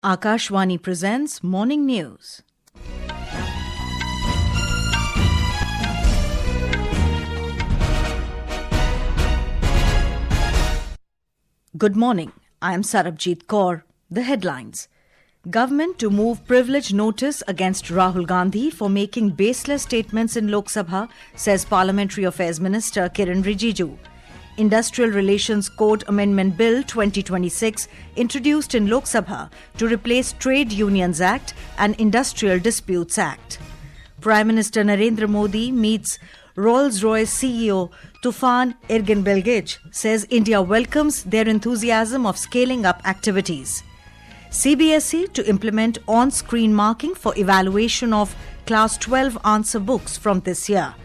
Akashvani presents Morning News. Good morning. I am Sarabjit Kaur. The headlines. Government to move privilege notice against Rahul Gandhi for making baseless statements in Lok Sabha, says Parliamentary Affairs Minister Kiren Rijiju. Industrial Relations Code Amendment Bill 2026 introduced in Lok Sabha to replace Trade Unions Act and Industrial Disputes Act. Prime Minister Narendra Modi meets Rolls-Royce CEO Tufan Erginbilgic, says India welcomes their enthusiasm of scaling up activities. CBSE to implement on-screen marking for evaluation of Class XII answer books from this year.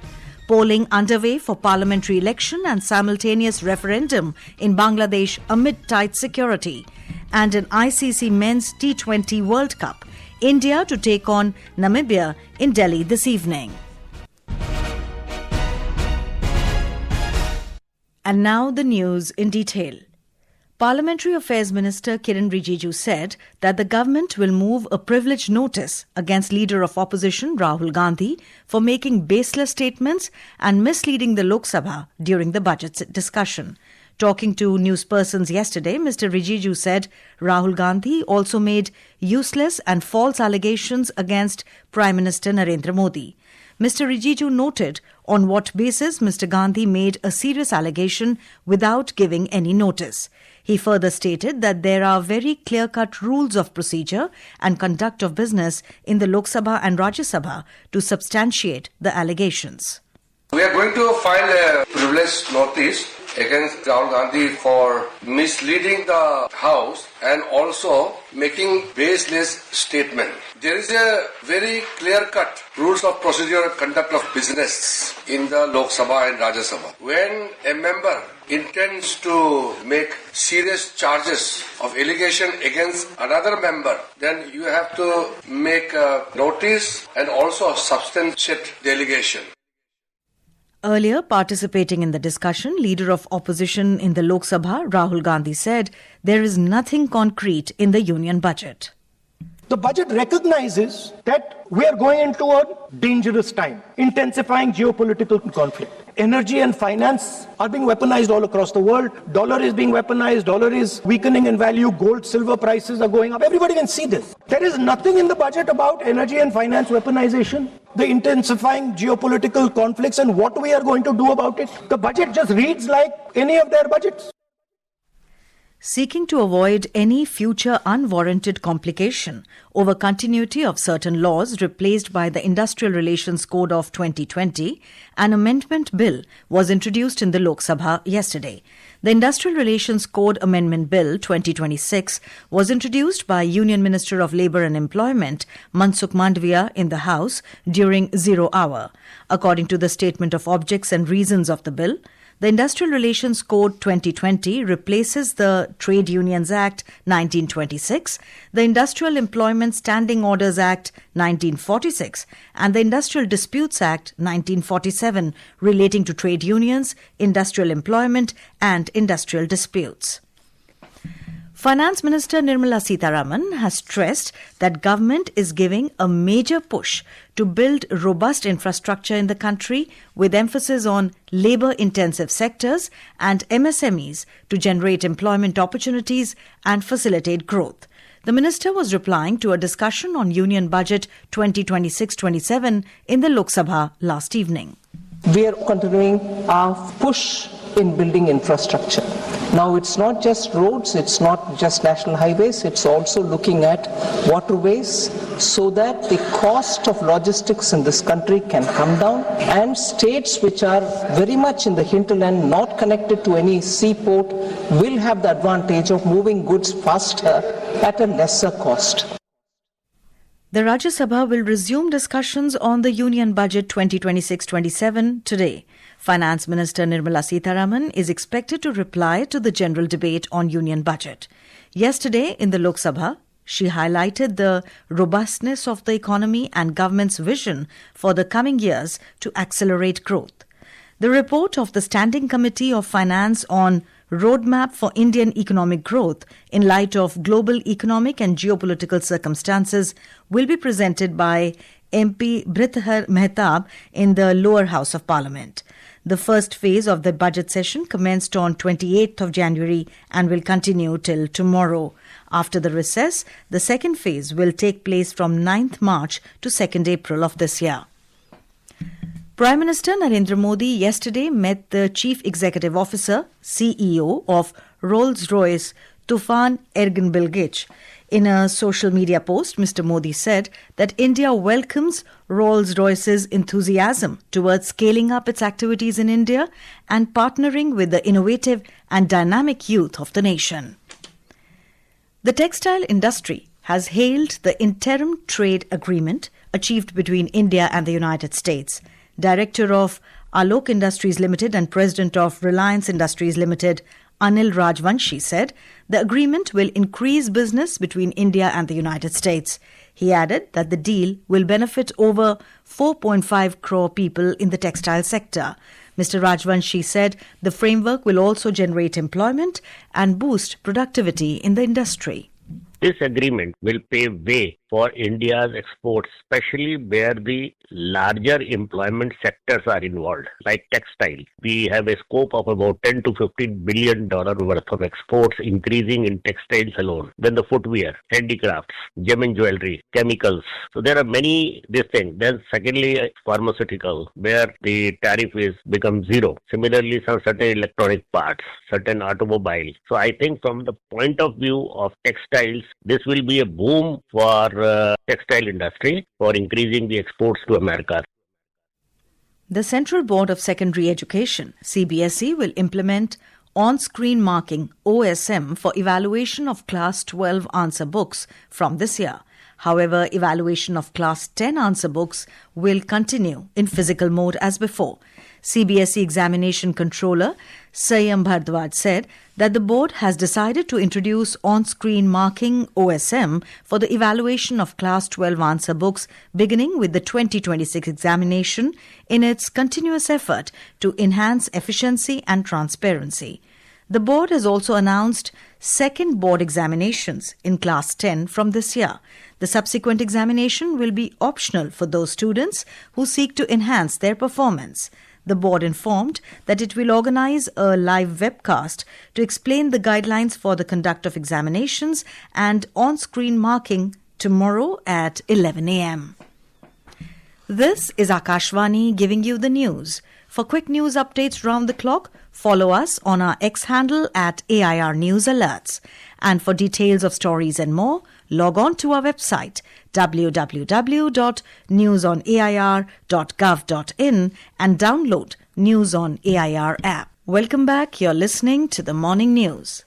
Polling underway for Parliamentary Election and simultaneous referendum in Bangladesh amid tight security. And an ICC Men's T20 World Cup. India to take on Namibia in Delhi this evening. And now the news in detail. Parliamentary Affairs Minister Kiren Rijiju said that the government will move a privilege notice against Leader of Opposition Rahul Gandhi for making baseless statements and misleading the Lok Sabha during the budget discussion. Talking to newspersons yesterday, Mr. Rijiju said Rahul Gandhi also made useless and false allegations against Prime Minister Narendra Modi. Mr. Rijiju noted on what basis Mr. Gandhi made a serious allegation without giving any notice. He further stated that there are very clear-cut rules of procedure and conduct of business in the Lok Sabha and Rajya Sabha to substantiate the allegations. We are going to file a privilege notice against Rahul Gandhi for misleading the House and also making baseless statement. There is a very clear-cut rules of procedure and conduct of business in the Lok Sabha and Rajya Sabha. When a member intends to make serious charges of allegation against another member, then you have to make a notice and also substantiate the allegation. Earlier, participating in the discussion, Leader of Opposition in the Lok Sabha, Rahul Gandhi, said there is nothing concrete in the union budget. The budget recognizes that we are going into a dangerous time, intensifying geopolitical conflict. Energy and finance are being weaponized all across the world. Dollar is being weaponized. Dollar is weakening in value. Gold, silver prices are going up. Everybody can see this. There is nothing in the budget about energy and finance weaponization, the intensifying geopolitical conflicts and what we are going to do about it. The budget just reads like any of their budgets. Seeking to avoid any future unwarranted complication over continuity of certain laws replaced by the Industrial Relations Code of 2020, an amendment bill was introduced in the Lok Sabha yesterday. The Industrial Relations Code Amendment Bill 2026 was introduced by Union Minister of Labour and Employment Mansukh Mandavia in the House during 0 hour. According to the Statement of Objects and Reasons of the bill, the Industrial Relations Code 2020 replaces the Trade Unions Act 1926, the Industrial Employment Standing Orders Act 1946, and the Industrial Disputes Act 1947 relating to trade unions, industrial employment, and industrial disputes. Finance Minister Nirmala Sitharaman has stressed that government is giving a major push to build robust infrastructure in the country with emphasis on labour-intensive sectors and MSMEs to generate employment opportunities and facilitate growth. The minister was replying to a discussion on Union Budget 2026-27 in the Lok Sabha last evening. We are continuing our push in building infrastructure. Now it's not just roads, it's not just national highways, it's also looking at waterways so that the cost of logistics in this country can come down, and states which are very much in the hinterland, not connected to any seaport, will have the advantage of moving goods faster at a lesser cost. The Rajya Sabha will resume discussions on the Union Budget 2026-27 today. Finance Minister Nirmala Sitharaman is expected to reply to the general debate on Union Budget. Yesterday in the Lok Sabha, she highlighted the robustness of the economy and government's vision for the coming years to accelerate growth. The report of the Standing Committee of Finance on Roadmap for Indian Economic Growth in Light of Global Economic and Geopolitical Circumstances will be presented by MP Brithhar Mehtab in the lower house of Parliament. The first phase of the budget session commenced on 28th of January and will continue till tomorrow. After the recess, the second phase will take place from 9th March to 2nd April of this year. Prime Minister Narendra Modi yesterday met the Chief Executive Officer, CEO of Rolls-Royce Tufan Erginbilgic. In a social media post, Mr. Modi said that India welcomes Rolls-Royce's enthusiasm towards scaling up its activities in India and partnering with the innovative and dynamic youth of the nation. The textile industry has hailed the interim trade agreement achieved between India and the United States. Director of Alok Industries Limited and President of Reliance Industries Limited, Anil Rajvanshi, said the agreement will increase business between India and the United States. He added that the deal will benefit over 4.5 crore people in the textile sector. Mr. Rajvanshi said the framework will also generate employment and boost productivity in the industry. This agreement will pave way for India's exports, especially where the larger employment sectors are involved, like textile. We have a scope of about $10 to $15 billion worth of exports increasing in textiles alone. Then the footwear, handicrafts, gem and jewelry, chemicals. So there are many these things. Then secondly, pharmaceutical, where the tariff is become zero. Similarly, some certain electronic parts, certain automobiles. So I think from the point of view of textiles, this will be a boom for textile industry for increasing the exports to America. The Central Board of Secondary Education, CBSE, will implement on-screen marking OSM for evaluation of Class 12 answer books from this year. However, evaluation of Class 10 answer books will continue in physical mode as before. CBSE Examination Controller Sayam Bhardwaj said that the board has decided to introduce on-screen marking OSM for the evaluation of Class 12 answer books beginning with the 2026 examination in its continuous effort to enhance efficiency and transparency. The board has also announced second board examinations in Class 10 from this year. The subsequent examination will be optional for those students who seek to enhance their performance. The board informed that it will organize a live webcast to explain the guidelines for the conduct of examinations and on-screen marking tomorrow at 11 a.m. This is Akashvani giving you the news. For quick news updates round the clock, follow us on our X handle at AIR News Alerts. And for details of stories and more, log on to our website www.newsonair.gov.in and download News on AIR app. Welcome back. You're listening to the morning news.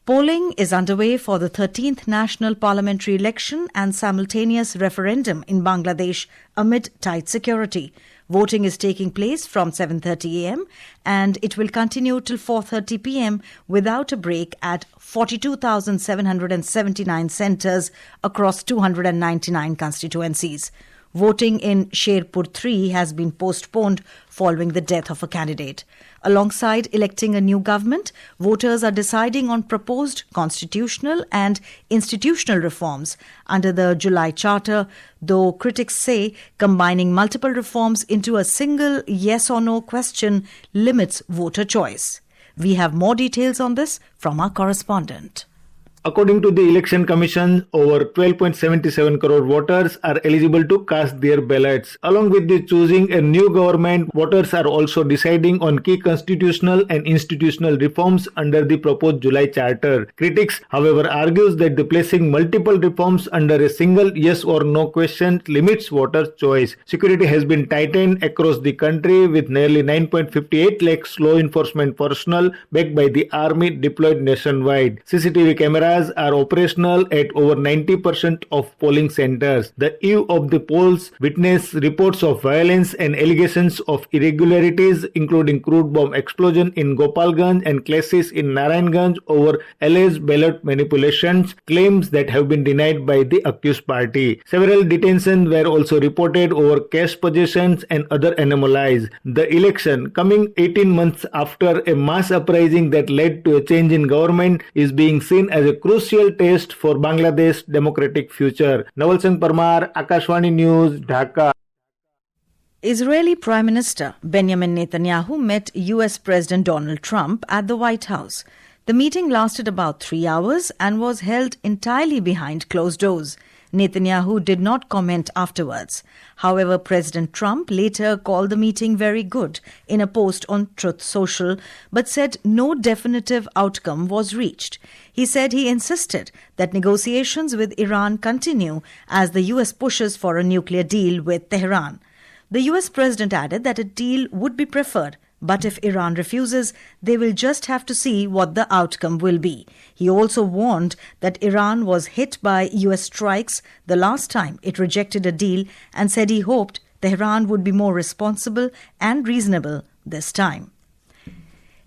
Polling is underway for the 13th National Parliamentary Election and simultaneous referendum in Bangladesh amid tight security. Voting is taking place from 7:30 a.m. and it will continue till 4:30 p.m. without a break at 42,779 centres across 299 constituencies. Voting in Sherpur 3 has been postponed following the death of a candidate. Alongside electing a new government, voters are deciding on proposed constitutional and institutional reforms under the July Charter, though critics say combining multiple reforms into a single yes or no question limits voter choice. We have more details on this from our correspondent. According to the Election Commission, over 12.77 crore voters are eligible to cast their ballots. Along with the choosing a new government, voters are also deciding on key constitutional and institutional reforms under the proposed July Charter. Critics, however, argues that the placing multiple reforms under a single yes or no question limits voters' choice. Security has been tightened across the country with nearly 9.58 lakhs law enforcement personnel backed by the army deployed nationwide. CCTV cameras cameras are operational at over 90% of polling centers. The eve of the polls witnessed reports of violence and allegations of irregularities, including crude bomb explosion in Gopalganj and clashes in Narayanganj over alleged ballot manipulations, claims that have been denied by the accused party. Several detentions were also reported over cash possessions and other anomalies. The election, coming 18 months after a mass uprising that led to a change in government, is being seen as a crucial test for Bangladesh's democratic future. Naval Singh Parmar, Akashvani News, Dhaka. Israeli Prime Minister Benjamin Netanyahu met US President Donald Trump at the White House. The meeting lasted about 3 hours and was held entirely behind closed doors. Netanyahu did not comment afterwards. However, President Trump later called the meeting very good in a post on Truth Social, but said no definitive outcome was reached. He said he insisted that negotiations with Iran continue as the US pushes for a nuclear deal with Tehran. The US president added that a deal would be preferred, but if Iran refuses, they will just have to see what the outcome will be. He also warned that Iran was hit by US strikes the last time it rejected a deal and said he hoped Tehran would be more responsible and reasonable this time.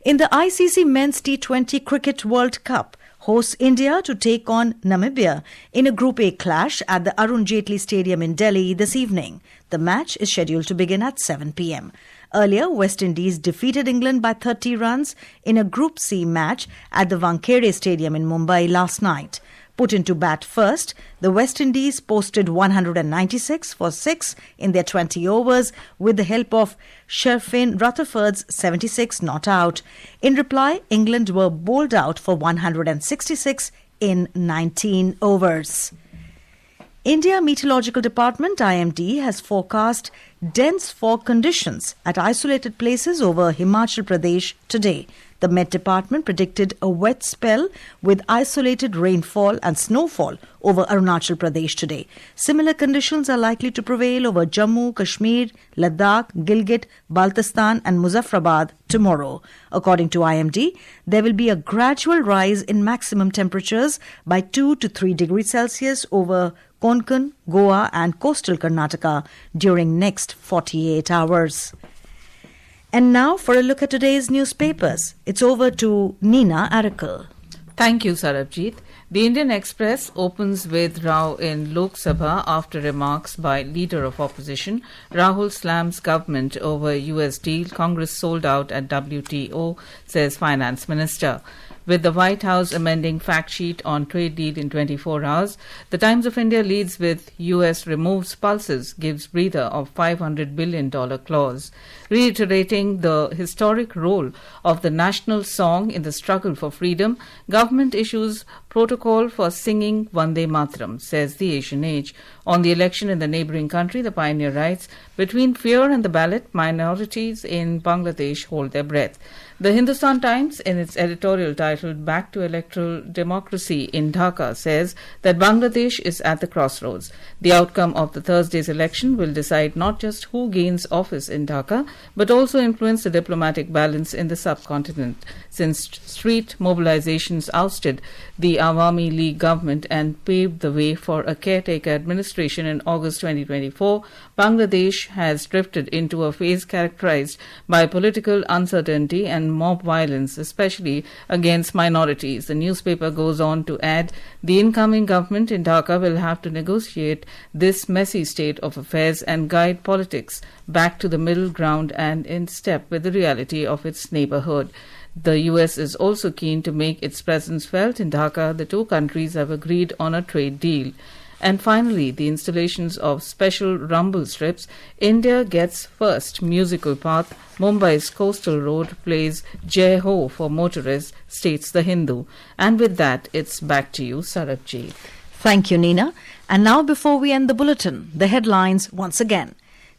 In the ICC Men's T20 Cricket World Cup, hosts India to take on Namibia in a Group A clash at the Arun Jaitley Stadium in Delhi this evening. The match is scheduled to begin at 7 p.m. Earlier, West Indies defeated England by 30 runs in a Group C match at the Wankhede Stadium in Mumbai last night. Put into bat first, the West Indies posted 196 for 6 in their 20 overs with the help of Sherfin Rutherford's 76 not out. In reply, England were bowled out for 166 in 19 overs. India Meteorological Department IMD has forecast dense fog conditions at isolated places over Himachal Pradesh today. The Met Department predicted a wet spell with isolated rainfall and snowfall over Arunachal Pradesh today. Similar conditions are likely to prevail over Jammu, Kashmir, Ladakh, Gilgit, Baltistan and Muzaffarabad tomorrow. According to IMD, there will be a gradual rise in maximum temperatures by 2 to 3 degrees Celsius over Konkan, Goa and coastal Karnataka during next 48 hours. And now for a look at today's newspapers. It's over to Nina Arakel. Thank you, Sarabjit. The Indian Express opens with row in Lok Sabha after remarks by Leader of Opposition. Rahul slams government over US deal. Congress sold out at WTO, says Finance Minister. With the White House amending fact sheet on trade deal in 24 hours, the Times of India leads with US removes pulses, gives breather of $500 billion clause. Reiterating the historic role of the national song in the struggle for freedom, government issues protocol for singing Vande Mataram, says the Asian Age. On the election in the neighbouring country, the Pioneer writes, between fear and the ballot, minorities in Bangladesh hold their breath. The Hindustan Times, in its editorial titled Back to Electoral Democracy in Dhaka, says that Bangladesh is at the crossroads. The outcome of the Thursday's election will decide not just who gains office in Dhaka, but also influence the diplomatic balance in the subcontinent. Since street mobilizations ousted the Awami League government and paved the way for a caretaker administration in August 2024, Bangladesh has drifted into a phase characterized by political uncertainty and mob violence, especially against minorities. The newspaper goes on to add, the incoming government in Dhaka will have to negotiate this messy state of affairs and guide politics back to the middle ground and in step with the reality of its neighborhood. The US is also keen to make its presence felt in Dhaka. The two countries have agreed on a trade deal. And finally, the installations of special rumble strips. India gets first musical path. Mumbai's coastal road plays Jai Ho for motorists, states the Hindu. And with that, it's back to you, Sarabji. Thank you, Nina. And now before we end the bulletin, the headlines once again.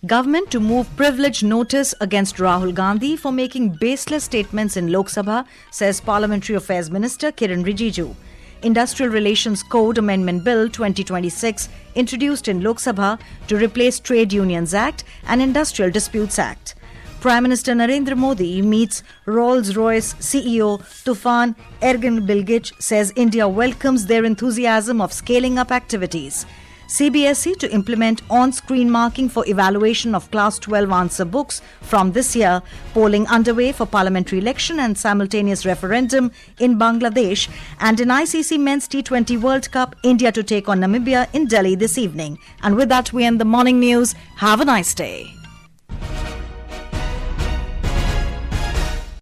Government to move privilege notice against Rahul Gandhi for making baseless statements in Lok Sabha, says Parliamentary Affairs Minister Kiren Rijiju. Industrial Relations Code Amendment Bill 2026 introduced in Lok Sabha to replace Trade Unions Act and Industrial Disputes Act. Prime Minister Narendra Modi meets Rolls-Royce CEO Tufan Erginbilgic, says India welcomes their enthusiasm of scaling up activities. CBSE to implement on-screen marking for evaluation of Class XII answer books from this year. Polling underway for Parliamentary Election and simultaneous referendum in Bangladesh. And in ICC Men's T20 World Cup, India to take on Namibia in Delhi this evening. And with that, we end the morning news. Have a nice day.